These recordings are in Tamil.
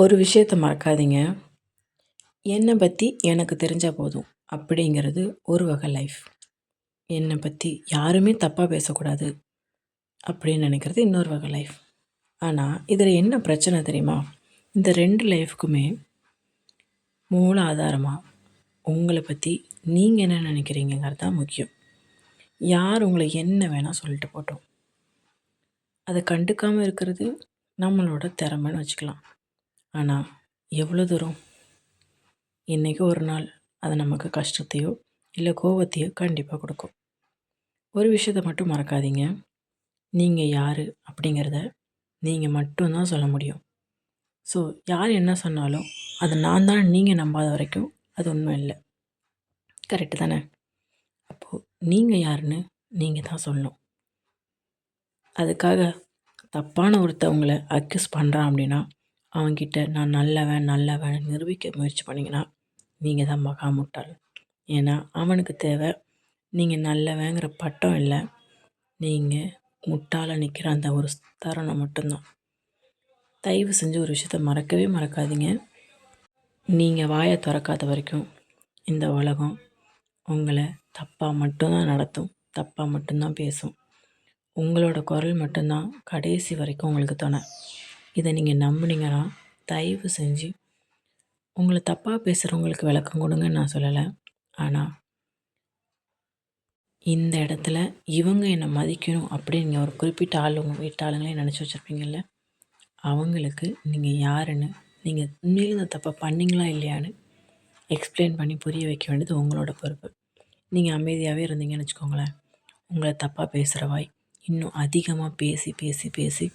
ஒரு விஷயத்த மறக்காதீங்க. என்னை பற்றி எனக்கு தெரிஞ்சா போதும் அப்படிங்கிறது ஒரு வகை லைஃப். என்னை பற்றி யாருமே தப்பாக பேசக்கூடாது அப்படின்னு நினைக்கிறது இன்னொரு வகை லைஃப். ஆனால் இதில் என்ன பிரச்சனை தெரியுமா? இந்த 2 லைஃப்க்குமே மூல ஆதாரமாக உங்களை பற்றி நீங்கள் என்ன நினைக்கிறீங்கிறது தான் முக்கியம். யார் உங்களை என்ன வேணால் சொல்லிட்டு போட்டோம், அதை கண்டுக்காமல் இருக்கிறது நம்மளோட திறமைன்னு வச்சுக்கலாம். ஆனால் எவ்வளோ தூரம் இன்றைக்கி ஒரு நாள் அது நமக்கு கஷ்டத்தையோ இல்லை கோபத்தையோ கண்டிப்பாக கொடுக்கும். ஒரு விஷயத்த மட்டும் மறக்காதீங்க. நீங்கள் யார் அப்படிங்கிறத நீங்கள் மட்டும்தான் சொல்ல முடியும். ஸோ யார் என்ன சொன்னாலும் அது நான் தான் நீங்கள் நம்பாத வரைக்கும் அது உண்மை இல்லை. கரெக்டு தானே? அப்போது நீங்கள் யாருன்னு நீங்கள் தான் சொல்லணும். அதுக்காக தப்பான ஒருத்தவங்களை அக்யூஸ் பண்ணுறான் அப்படின்னா அவன்கிட்ட நான் நல்லவன் நிரூபிக்க முயற்சி பண்ணிங்கன்னா நீங்கள் தான் மகா முட்டாள். ஏன்னா அவனுக்கு தேவை நீங்கள் நல்லவங்கிற பட்டம் இல்லை, நீங்கள் முட்டாளாக நிற்கிற அந்த ஒரு தருணம் மட்டும்தான். தயவு செஞ்சு ஒரு விஷயத்த மறக்கவே மறக்காதீங்க. நீங்கள் வாயை திறக்காத வரைக்கும் இந்த உலகம் உங்களை தப்பாக மட்டும்தான் நடத்தும், தப்பாக மட்டும்தான் பேசும். உங்களோட குரல் மட்டும்தான் கடைசி வரைக்கும் உங்களுக்கு துணை. இதை நீங்கள் நம்புனீங்கன்னா தயவு செஞ்சு உங்களை தப்பாக பேசுகிறவங்களுக்கு விளக்கம் கொடுங்கன்னு நான் சொல்லலை. ஆனால் இந்த இடத்துல இவங்க என்னை மதிக்கணும் அப்படின்னு நீங்கள் ஒரு குறிப்பிட்ட ஆள் உங்கள் வீட்டாளுங்களே நினச்சி வச்சுருப்பீங்கள்ல, அவங்களுக்கு நீங்கள் யாருன்னு நீங்கள் உண்மையிலும் இந்த தப்பை பண்ணிங்களா இல்லையான்னு எக்ஸ்பிளைன் பண்ணி புரிய வைக்க வேண்டியது உங்களோட பொறுப்பு. நீங்கள் அமைதியாகவே இருந்தீங்கன்னு வச்சுக்கோங்களேன், உங்களை தப்பாக பேசுகிற வாய் இன்னும் அதிகமாக பேசி பேசி பேசி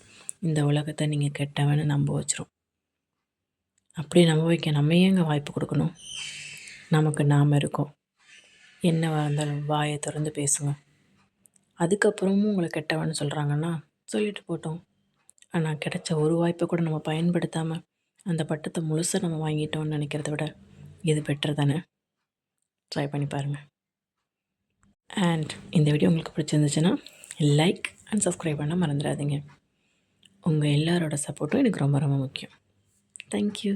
இந்த உலகத்தை நீங்கள் கெட்டவன்னு நம்ப வச்சிரும். அப்படி நம்ப வைக்க நம்ம ஏங்க வாய்ப்பு கொடுக்கணும்? நமக்கு நாம் இருக்கோம். என்னவாக இருந்தாலும் வாயை திறந்து பேசுங்க. அதுக்கப்புறமும் உங்களை கெட்டவன்னு சொல்கிறாங்கன்னா சொல்லிட்டு போட்டோம். ஆனால் கிடைச்ச ஒரு வாய்ப்பை கூட நம்ம பயன்படுத்தாமல் அந்த பட்டத்தை முழுசாக நம்ம வாங்கிட்டோம்னு நினைக்கிறத விட இது பெட்டர் தானே? ட்ரை பண்ணி பாருங்கள். அண்ட் இந்த வீடியோ உங்களுக்கு பிடிச்சிருந்துச்சுன்னா லைக் அண்ட் சப்ஸ்கிரைப் பண்ண மறந்துடாதீங்க. உங்கள் எல்லாரோட சப்போர்ட்டும் எனக்கு ரொம்ப ரொம்ப முக்கியம். தேங்க்யூ.